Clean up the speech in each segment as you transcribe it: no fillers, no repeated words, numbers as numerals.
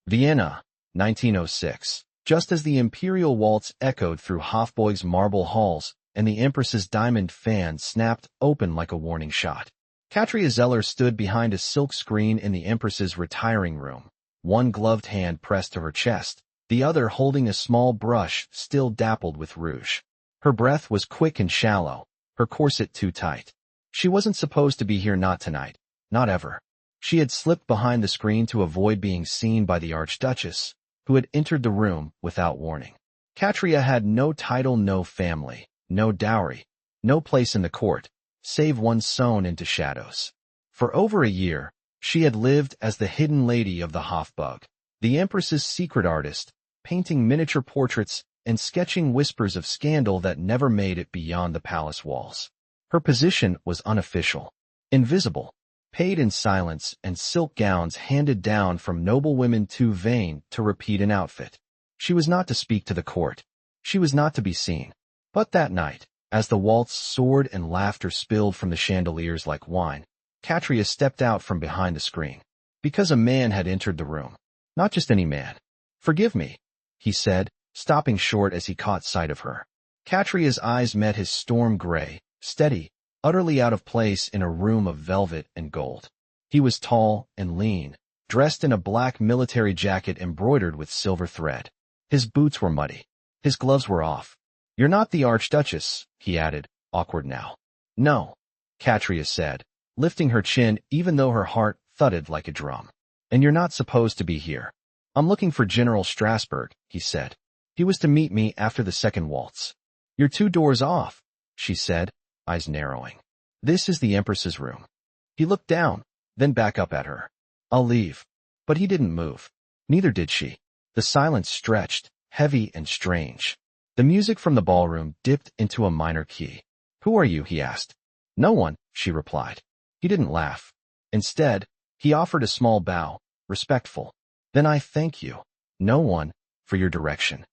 Vienna, 1906. Just as the imperial waltz echoed through Hofburg's marble halls and the Empress's diamond fan snapped open like a warning shot, Katria Zeller stood behind a silk screen in the Empress's retiring room, one gloved hand pressed to her chest, the other holding a small brush still dappled with rouge. Her breath was quick and shallow, her corset too tight. She wasn't supposed to be here, not tonight, not ever. She had slipped behind the screen to avoid being seen by the Archduchess, who had entered the room without warning. Katria had no title, no family, no dowry, no place in the court, save one sewn into shadows. For over a year, she had lived as the hidden lady of the Hofburg, the Empress's secret artist, painting miniature portraits and sketching whispers of scandal that never made it beyond the palace walls. Her position was unofficial, invisible, paid in silence and silk gowns handed down from noblewomen too vain to repeat an outfit. She was not to speak to the court. She was not to be seen. But that night, as the waltz soared and laughter spilled from the chandeliers like wine, Katria stepped out from behind the screen. Because a man had entered the room. Not just any man. "Forgive me," he said, stopping short as he caught sight of her. Katria's eyes met his storm gray, steady, utterly out of place in a room of velvet and gold. He was tall and lean, dressed in a black military jacket embroidered with silver thread. His boots were muddy. His gloves were off. "You're not the Archduchess," he added, awkward now. "No," Katria said, lifting her chin even though her heart thudded like a drum. "And you're not supposed to be here." "I'm looking for General Strasbourg," he said. "He was to meet me after the second waltz." "You're 2 doors off," she said, eyes narrowing. "This is the Empress's room." He looked down, then back up at her. "I'll leave." But he didn't move. Neither did she. The silence stretched, heavy and strange. The music from the ballroom dipped into a minor key. "Who are you?" he asked. "No one," she replied. He didn't laugh. Instead, he offered a small bow, respectful. "Then I thank you, no one, for your direction."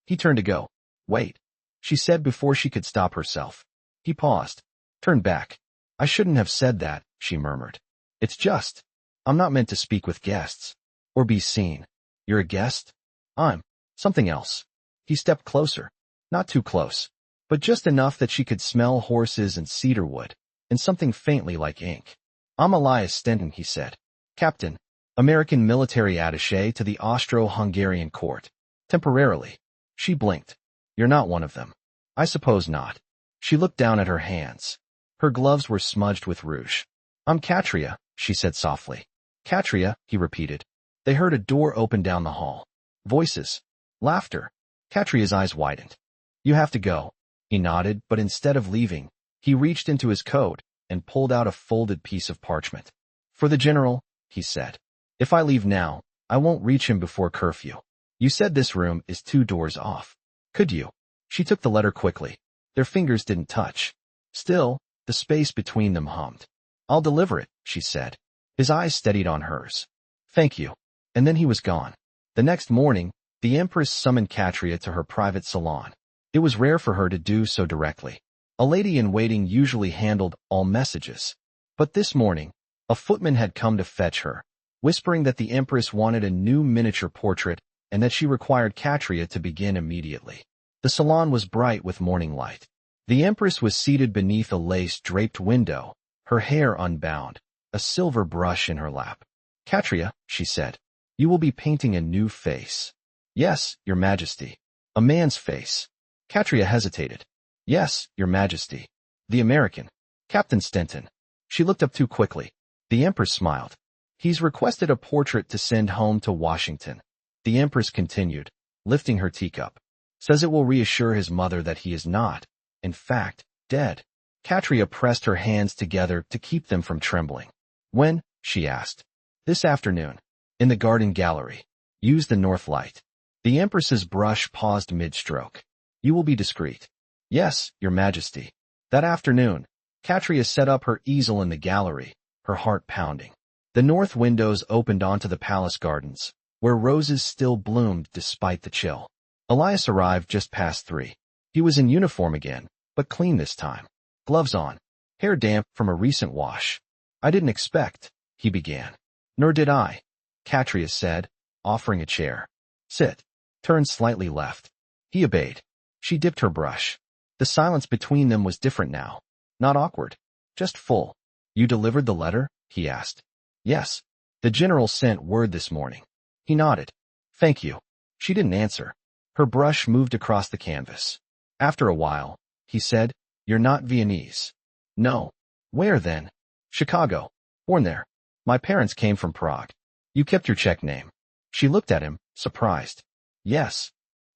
He turned to go. "Wait," she said before she could stop herself. He paused, turned back. "I shouldn't have said that," she murmured. "It's just, I'm not meant to speak with guests. Or be seen. You're a guest? I'm something else." He stepped closer, not too close, but just enough that she could smell horses and cedar wood, and something faintly like ink. "I'm Elias Stenton," he said. "Captain, American military attaché to the Austro-Hungarian court. Temporarily." She blinked. "You're not one of them." "I suppose not." She looked down at her hands. Her gloves were smudged with rouge. "I'm Katria," she said softly. "Katria," he repeated. They heard a door open down the hall. Voices. Laughter. Katria's eyes widened. "You have to go." He nodded, but instead of leaving, he reached into his coat and pulled out a folded piece of parchment. "For the general," he said. "If I leave now, I won't reach him before curfew. You said this room is 2 doors off. Could you?" She took the letter quickly. Their fingers didn't touch. Still, the space between them hummed. "I'll deliver it," she said. His eyes steadied on hers. "Thank you." And then he was gone. The next morning, the Empress summoned Katria to her private salon. It was rare for her to do so directly. A lady-in-waiting usually handled all messages. But this morning, a footman had come to fetch her, whispering that the Empress wanted a new miniature portrait and that she required Katria to begin immediately. The salon was bright with morning light. The Empress was seated beneath a lace-draped window, her hair unbound, a silver brush in her lap. "Katria," she said, "you will be painting a new face." "Yes, Your Majesty." "A man's face." Katria hesitated. "Yes, Your Majesty." "The American." "Captain Stenton." She looked up too quickly. The Empress smiled. "He's requested a portrait to send home to Washington." The Empress continued, lifting her teacup. "Says it will reassure his mother that he is not, in fact, dead." Katria pressed her hands together to keep them from trembling. "When?" she asked. "This afternoon. In the garden gallery. Use the north light." The Empress's brush paused mid-stroke. "You will be discreet." "Yes, Your Majesty." That afternoon, Katria set up her easel in the gallery, her heart pounding. The north windows opened onto the palace gardens, where roses still bloomed despite the chill. Elias arrived just past 3. He was in uniform again, but clean this time. Gloves on, hair damp from a recent wash. "I didn't expect," he began. "Nor did I," Katria said, offering a chair. Sit. Turned slightly left. He obeyed. She dipped her brush. The silence between them was different now. Not awkward. Just full. You delivered the letter? He asked. Yes. The general sent word this morning. He nodded. Thank you. She didn't answer. Her brush moved across the canvas. After a while, he said, You're not Viennese. No. Where then? Chicago. Born there. My parents came from Prague. You kept your Czech name. She looked at him, surprised. Yes.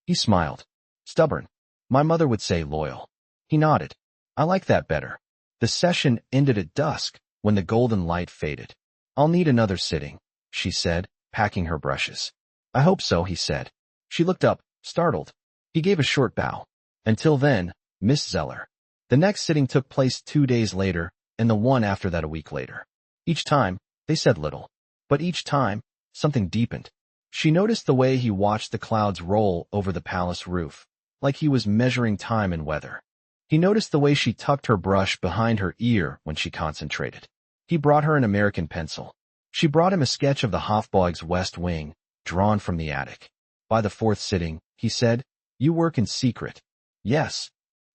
He smiled. Stubborn. My mother would say loyal. He nodded. I like that better. The session ended at dusk, when the golden light faded. I'll need another sitting, she said, packing her brushes. I hope so, he said. She looked up, startled. He gave a short bow. Until then, Miss Zeller. The next sitting took place 2 days later, and the one after that a week later. Each time, they said little. But each time, something deepened. She noticed the way he watched the clouds roll over the palace roof, like he was measuring time and weather. He noticed the way she tucked her brush behind her ear when she concentrated. He brought her an American pencil. She brought him a sketch of the Hofburg's West Wing, drawn from the attic. By the 4th sitting, he said, You work in secret. Yes.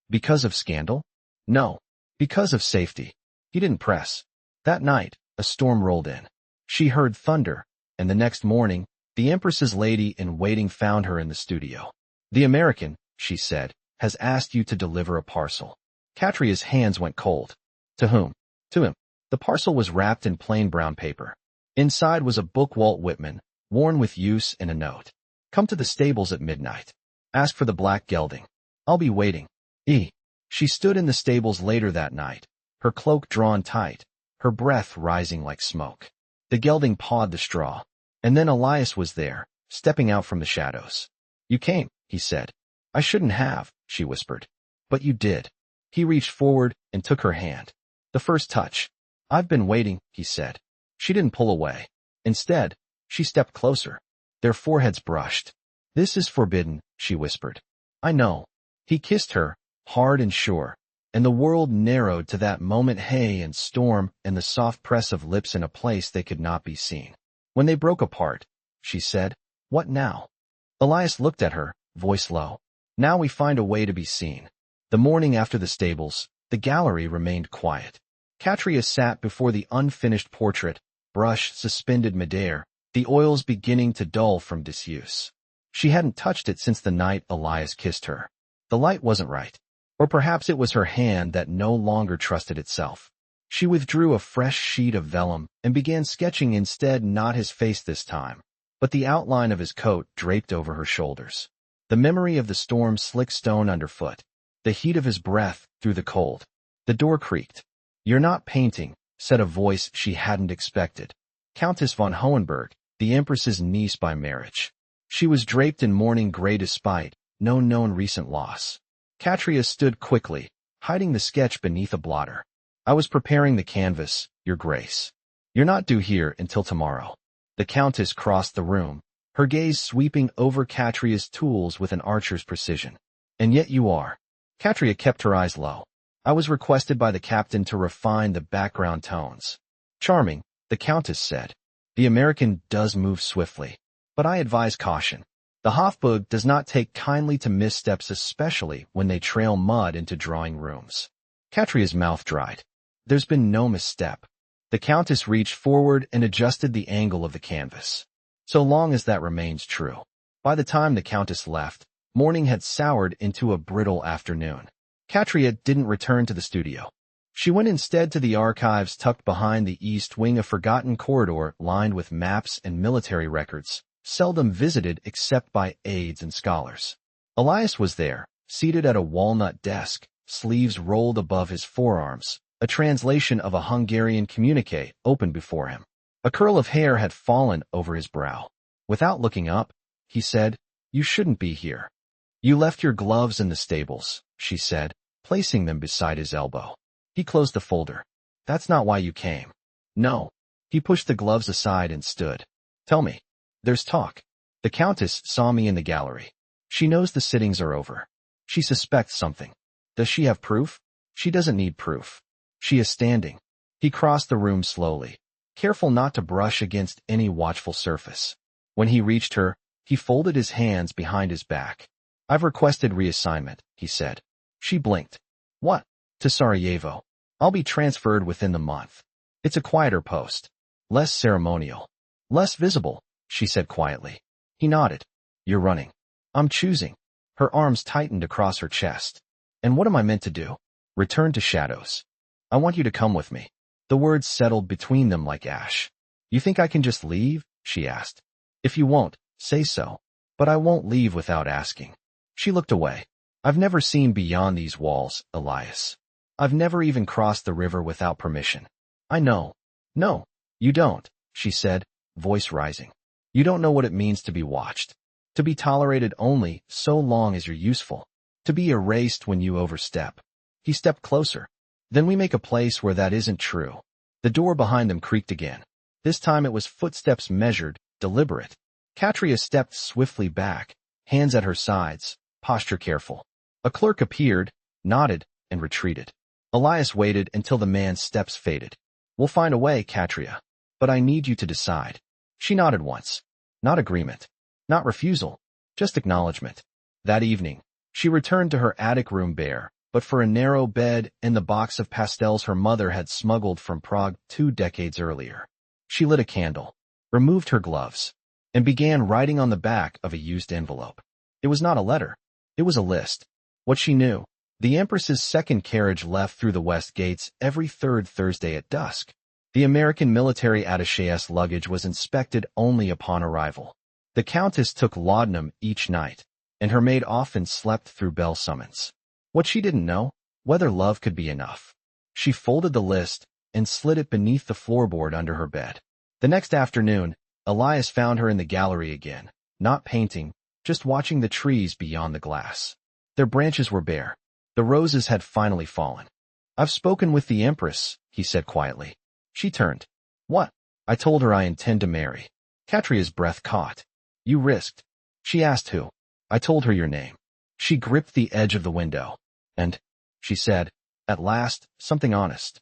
Because of scandal? No. Because of safety. He didn't press. That night, a storm rolled in. She heard thunder, and the next morning, the Empress's lady-in-waiting found her in the studio. The American, she said, has asked you to deliver a parcel. Katria's hands went cold. To whom? To him. The parcel was wrapped in plain brown paper. Inside was a book Walt Whitman, worn with use, and a note. Come to the stables at midnight. Ask for the black gelding. I'll be waiting. She stood in the stables later that night, her cloak drawn tight, her breath rising like smoke. The gelding pawed the straw. And then Elias was there, stepping out from the shadows. You came, he said. I shouldn't have, she whispered. But you did. He reached forward and took her hand. The first touch. I've been waiting, he said. She didn't pull away. Instead, she stepped closer. Their foreheads brushed. This is forbidden, she whispered. I know. He kissed her, hard and sure, and the world narrowed to that moment, hay and storm and the soft press of lips in a place they could not be seen. When they broke apart, she said, What now? Elias looked at her, voice low. Now we find a way to be seen. The morning after the stables, the gallery remained quiet. Katria sat before the unfinished portrait, brush suspended midair, the oils beginning to dull from disuse. She hadn't touched it since the night Elias kissed her. The light wasn't right. Or perhaps it was her hand that no longer trusted itself. She withdrew a fresh sheet of vellum and began sketching instead, not his face this time, but the outline of his coat draped over her shoulders. The memory of the storm slick stone underfoot, the heat of his breath through the cold. The door creaked. You're not painting, said a voice she hadn't expected. Countess von Hohenberg, the Empress's niece by marriage. She was draped in mourning gray despite no known recent loss. Katria stood quickly, hiding the sketch beneath a blotter. I was preparing the canvas, Your Grace. You're not due here until tomorrow. The Countess crossed the room, her gaze sweeping over Katria's tools with an archer's precision. And yet you are. Katria kept her eyes low. I was requested by the captain to refine the background tones. Charming, the Countess said. The American does move swiftly. But I advise caution. The Hofburg does not take kindly to missteps, especially when they trail mud into drawing rooms. Katria's mouth dried. There's been no misstep. The Countess reached forward and adjusted the angle of the canvas. So long as that remains true. By the time the Countess left, morning had soured into a brittle afternoon. Katria didn't return to the studio. She went instead to the archives tucked behind the east wing, a forgotten corridor lined with maps and military records, seldom visited except by aides and scholars. Elias was there, seated at a walnut desk, sleeves rolled above his forearms, a translation of a Hungarian communique open before him. A curl of hair had fallen over his brow. Without looking up, he said, You shouldn't be here. You left your gloves in the stables, she said, placing them beside his elbow. He closed the folder. That's not why you came. No. He pushed the gloves aside and stood. Tell me. There's talk. The Countess saw me in the gallery. She knows the sittings are over. She suspects something. Does she have proof? She doesn't need proof. She is standing. He crossed the room slowly, careful not to brush against any watchful surface. When he reached her, he folded his hands behind his back. "I've requested reassignment," he said. She blinked. "What?" "To Sarajevo. I'll be transferred within the month. It's a quieter post. Less ceremonial. Less visible," she said quietly. He nodded. "You're running." "I'm choosing." Her arms tightened across her chest. "And what am I meant to do?" "Return to shadows. I want you to come with me." The words settled between them like ash. "You think I can just leave?" she asked. "If you won't, say so. But I won't leave without asking." She looked away. "I've never seen beyond these walls, Elias. I've never even crossed the river without permission. I know." "No, you don't," she said, voice rising. "You don't know what it means to be watched. To be tolerated only so long as you're useful. To be erased when you overstep." He stepped closer. "Then we make a place where that isn't true." The door behind them creaked again. This time it was footsteps measured, deliberate. Katria stepped swiftly back, hands at her sides, posture careful. A clerk appeared, nodded, and retreated. Elias waited until the man's steps faded. "We'll find a way, Katria. But I need you to decide." She nodded once. Not agreement. Not refusal. Just acknowledgement. That evening, she returned to her attic room bare, but for a narrow bed and the box of pastels her mother had smuggled from Prague 2 decades earlier. She lit a candle, removed her gloves, and began writing on the back of a used envelope. It was not a letter. It was a list. What she knew. The Empress's second carriage left through the west gates every third Thursday at dusk. The American military attaché's luggage was inspected only upon arrival. The Countess took laudanum each night, and her maid often slept through bell summons. What she didn't know, whether love could be enough. She folded the list and slid it beneath the floorboard under her bed. The next afternoon, Elias found her in the gallery again, not painting, just watching the trees beyond the glass. Their branches were bare. The roses had finally fallen. "I've spoken with the Empress," he said quietly. She turned. "What?" "I told her I intend to marry." Katria's breath caught. "You risked." She asked who. "I told her your name." She gripped the edge of the window. "And," she said, at last, something honest.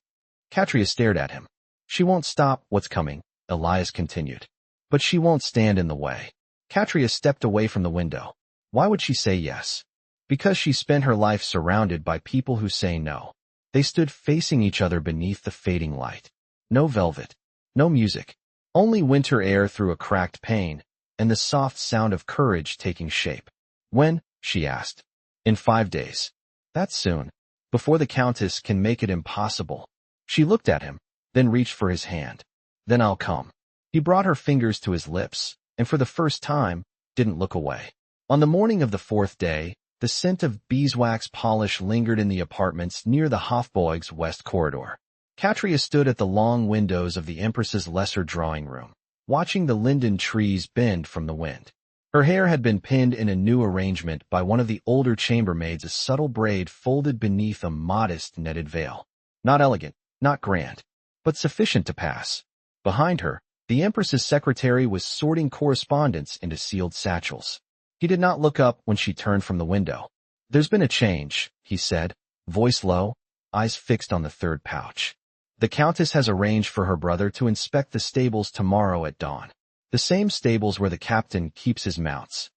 Katria stared at him. "She won't stop what's coming," Elias continued. "But she won't stand in the way." Katria stepped away from the window. Why would she say yes? Because she spent her life surrounded by people who say no. They stood facing each other beneath the fading light. No velvet. No music. Only winter air through a cracked pane, and the soft sound of courage taking shape. "When?" she asked. "In 5 days. That's soon. Before the Countess can make it impossible." She looked at him, then reached for his hand. "Then I'll come." He brought her fingers to his lips, and for the first time, didn't look away. On the morning of the 4th day, the scent of beeswax polish lingered in the apartments near the Hofburg's west corridor. Katria stood at the long windows of the Empress's lesser drawing room, watching the linden trees bend from the wind. Her hair had been pinned in a new arrangement by one of the older chambermaids, a subtle braid folded beneath a modest netted veil. Not elegant, not grand, but sufficient to pass. Behind her, the Empress's secretary was sorting correspondence into sealed satchels. He did not look up when she turned from the window. "There's been a change," he said, voice low, eyes fixed on the third pouch. "The Countess has arranged for her brother to inspect the stables tomorrow at dawn. The same stables where the captain keeps his mounts.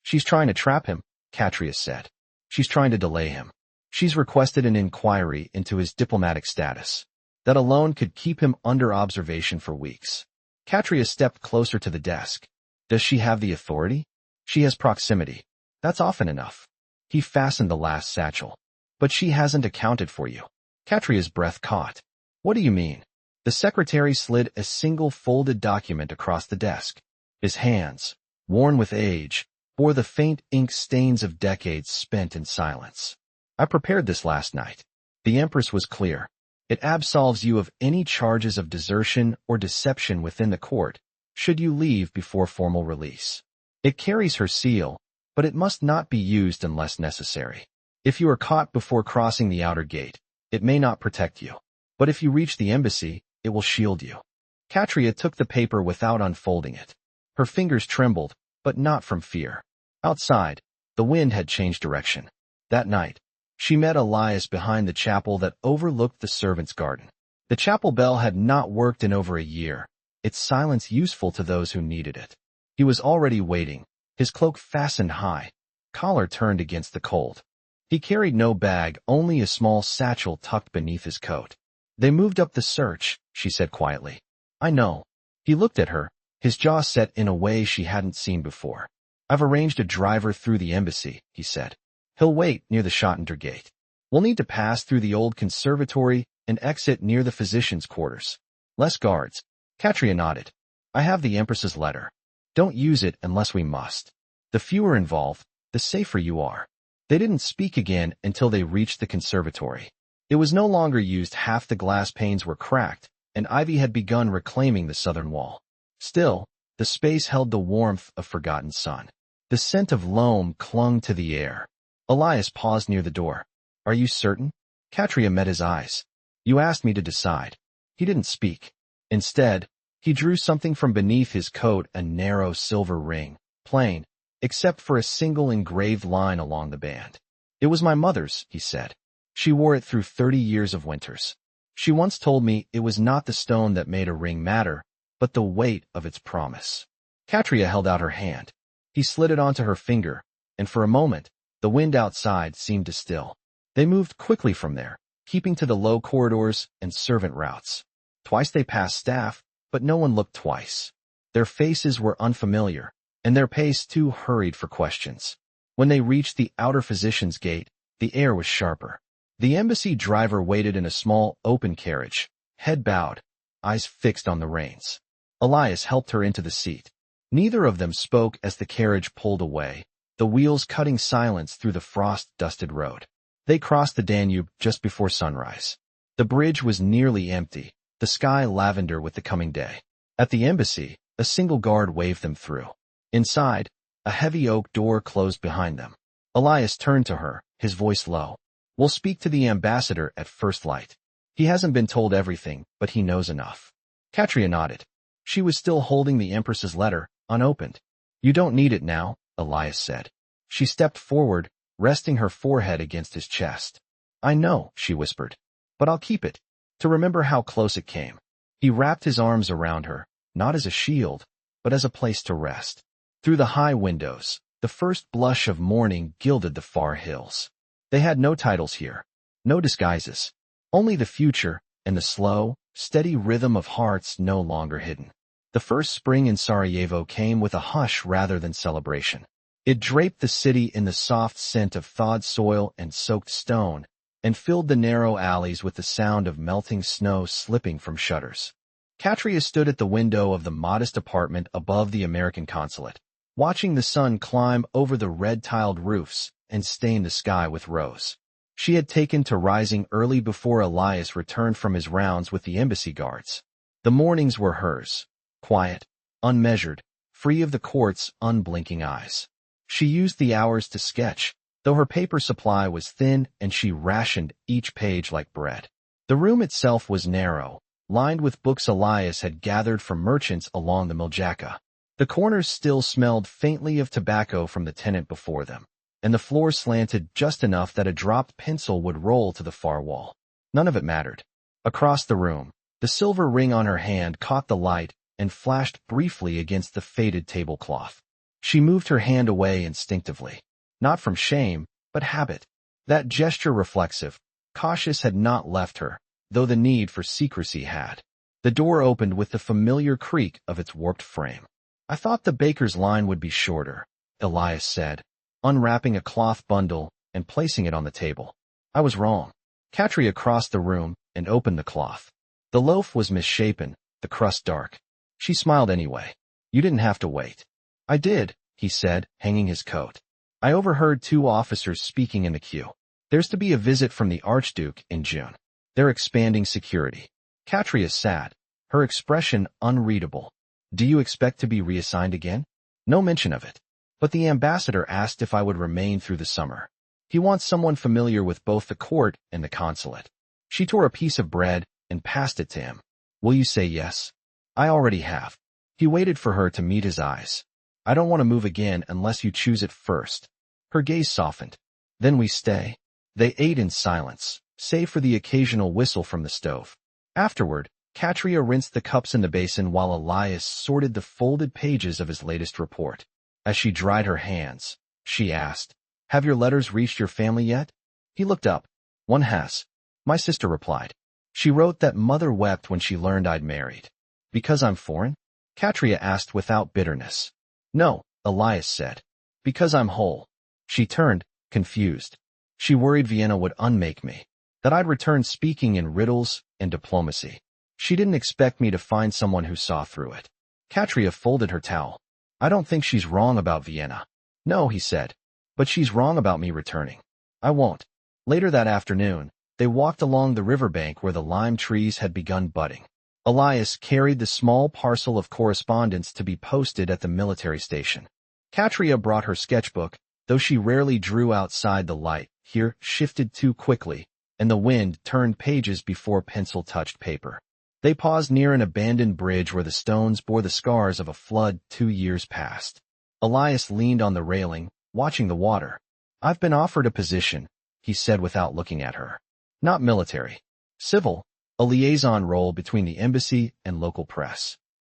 She's trying to trap him," Katria said. "She's trying to delay him. She's requested an inquiry into his diplomatic status. That alone could keep him under observation for weeks." Katria stepped closer to the desk. "Does she have the authority?" "She has proximity. That's often enough." He fastened the last satchel. "But she hasn't accounted for you." Katria's breath caught. "What do you mean?" The secretary slid a single folded document across the desk. His hands, worn with age, bore the faint ink stains of decades spent in silence. "I prepared this last night." The Empress was clear. "It absolves you of any charges of desertion or deception within the court, should you leave before formal release. It carries her seal, but it must not be used unless necessary. If you are caught before crossing the outer gate, it may not protect you. But if you reach the embassy, it will shield you." Katria took the paper without unfolding it. Her fingers trembled, but not from fear. Outside, the wind had changed direction. That night, she met Elias behind the chapel that overlooked the servants' garden. The chapel bell had not worked in over a year, its silence useful to those who needed it. He was already waiting, his cloak fastened high, collar turned against the cold. He carried no bag, only a small satchel tucked beneath his coat. They moved up the search, she said quietly. I know. He looked at her, his jaw set in a way she hadn't seen before. I've arranged a driver through the embassy, he said. He'll wait near the Schottener gate. We'll need to pass through the old conservatory and exit near the physician's quarters. Less guards. Katria nodded. I have the Empress's letter. Don't use it unless we must. The fewer involved, the safer you are. They didn't speak again until they reached the conservatory. It was no longer used, half the glass panes were cracked, and ivy had begun reclaiming the southern wall. Still, the space held the warmth of forgotten sun. The scent of loam clung to the air. Elias paused near the door. Are you certain? Katria met his eyes. You asked me to decide. He didn't speak. Instead, he drew something from beneath his coat, a narrow silver ring, plain, except for a single engraved line along the band. It was my mother's, he said. She wore it through 30 years of winters. She once told me it was not the stone that made a ring matter, but the weight of its promise. Katria held out her hand. He slid it onto her finger, and for a moment, the wind outside seemed to still. They moved quickly from there, keeping to the low corridors and servant routes. Twice they passed staff, but no one looked twice. Their faces were unfamiliar, and their pace too hurried for questions. When they reached the outer physician's gate, the air was sharper. The embassy driver waited in a small, open carriage, head bowed, eyes fixed on the reins. Elias helped her into the seat. Neither of them spoke as the carriage pulled away, the wheels cutting silence through the frost-dusted road. They crossed the Danube just before sunrise. The bridge was nearly empty, the sky lavender with the coming day. At the embassy, a single guard waved them through. Inside, a heavy oak door closed behind them. Elias turned to her, his voice low. We'll speak to the ambassador at first light. He hasn't been told everything, but he knows enough. Katria nodded. She was still holding the Empress's letter, unopened. You don't need it now, Elias said. She stepped forward, resting her forehead against his chest. I know, she whispered. But I'll keep it, to remember how close it came. He wrapped his arms around her, not as a shield, but as a place to rest. Through the high windows, the first blush of morning gilded the far hills. They had no titles here, no disguises, only the future and the slow, steady rhythm of hearts no longer hidden. The first spring in Sarajevo came with a hush rather than celebration. It draped the city in the soft scent of thawed soil and soaked stone, and filled the narrow alleys with the sound of melting snow slipping from shutters. Katria stood at the window of the modest apartment above the American consulate, watching the sun climb over the red-tiled roofs and stain the sky with rose. She had taken to rising early before Elias returned from his rounds with the embassy guards. The mornings were hers, quiet, unmeasured, free of the court's unblinking eyes. She used the hours to sketch, though her paper supply was thin and she rationed each page like bread. The room itself was narrow, lined with books Elias had gathered from merchants along the Miljacka. The corners still smelled faintly of tobacco from the tenant before them, and the floor slanted just enough that a dropped pencil would roll to the far wall. None of it mattered. Across the room, the silver ring on her hand caught the light and flashed briefly against the faded tablecloth. She moved her hand away instinctively, not from shame, but habit. That gesture reflexive, cautious had not left her, though the need for secrecy had. The door opened with the familiar creak of its warped frame. I thought the baker's line would be shorter, Elias said, unwrapping a cloth bundle and placing it on the table. I was wrong. Katria crossed the room and opened the cloth. The loaf was misshapen, the crust dark. She smiled anyway. You didn't have to wait. I did, he said, hanging his coat. I overheard 2 officers speaking in the queue. There's to be a visit from the Archduke in June. They're expanding security. Katria sat, her expression unreadable. Do you expect to be reassigned again? No mention of it. But the ambassador asked if I would remain through the summer. He wants someone familiar with both the court and the consulate. She tore a piece of bread and passed it to him. Will you say yes? I already have. He waited for her to meet his eyes. I don't want to move again unless you choose it first. Her gaze softened. Then we stay. They ate in silence, save for the occasional whistle from the stove. Afterward, Katria rinsed the cups in the basin while Elias sorted the folded pages of his latest report. As she dried her hands, she asked, "Have your letters reached your family yet?" He looked up. "One has," my sister replied. "She wrote that mother wept when she learned I'd married." "Because I'm foreign?" Katria asked without bitterness. "No," Elias said. "Because I'm whole." She turned, confused. She worried Vienna would unmake me, that I'd return speaking in riddles and diplomacy. She didn't expect me to find someone who saw through it. Katria folded her towel. "I don't think she's wrong about Vienna." "No," he said. "But she's wrong about me returning. I won't." Later that afternoon, they walked along the riverbank where the lime trees had begun budding. Elias carried the small parcel of correspondence to be posted at the military station. Katria brought her sketchbook, though she rarely drew outside the light. Here shifted too quickly, and the wind turned pages before pencil touched paper. They paused near an abandoned bridge where the stones bore the scars of a flood 2 years past. Elias leaned on the railing, watching the water. "I've been offered a position," he said without looking at her. "Not military. Civil, a liaison role between the embassy and local press."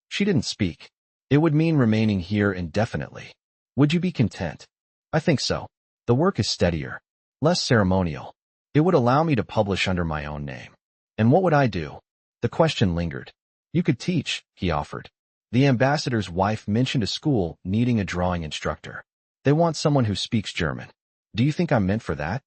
She didn't speak. "It would mean remaining here indefinitely. Would you be content?" "I think so. The work is steadier, less ceremonial. It would allow me to publish under my own name." "And what would I do?" The question lingered. "You could teach," he offered. "The ambassador's wife mentioned a school needing a drawing instructor. They want someone who speaks German. Do you think I'm meant for that?"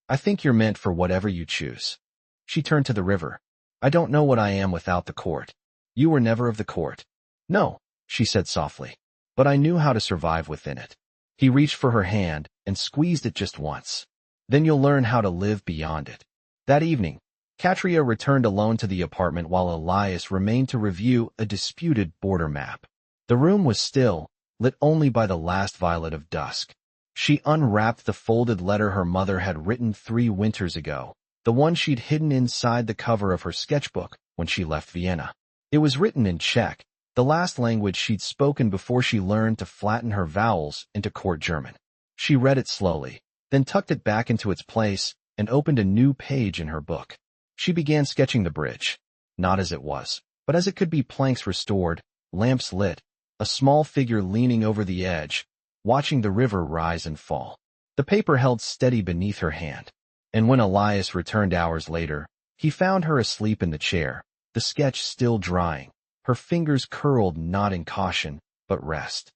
"I think you're meant for whatever you choose." She turned to the river. "I don't know what I am without the court." "You were never of the court." "No," she said softly. "But I knew how to survive within it." He reached for her hand and squeezed it just once. "Then you'll learn how to live beyond it." That evening, Katria returned alone to the apartment while Elias remained to review a disputed border map. The room was still, lit only by the last violet of dusk. She unwrapped the folded letter her mother had written 3 winters ago, the one she'd hidden inside the cover of her sketchbook when she left Vienna. It was written in Czech, the last language she'd spoken before she learned to flatten her vowels into court German. She read it slowly, then tucked it back into its place and opened a new page in her book. She began sketching the bridge, not as it was, but as it could be, planks restored, lamps lit, a small figure leaning over the edge, watching the river rise and fall. The paper held steady beneath her hand, and when Elias returned hours later, he found her asleep in the chair, the sketch still drying, her fingers curled not in caution, but rest.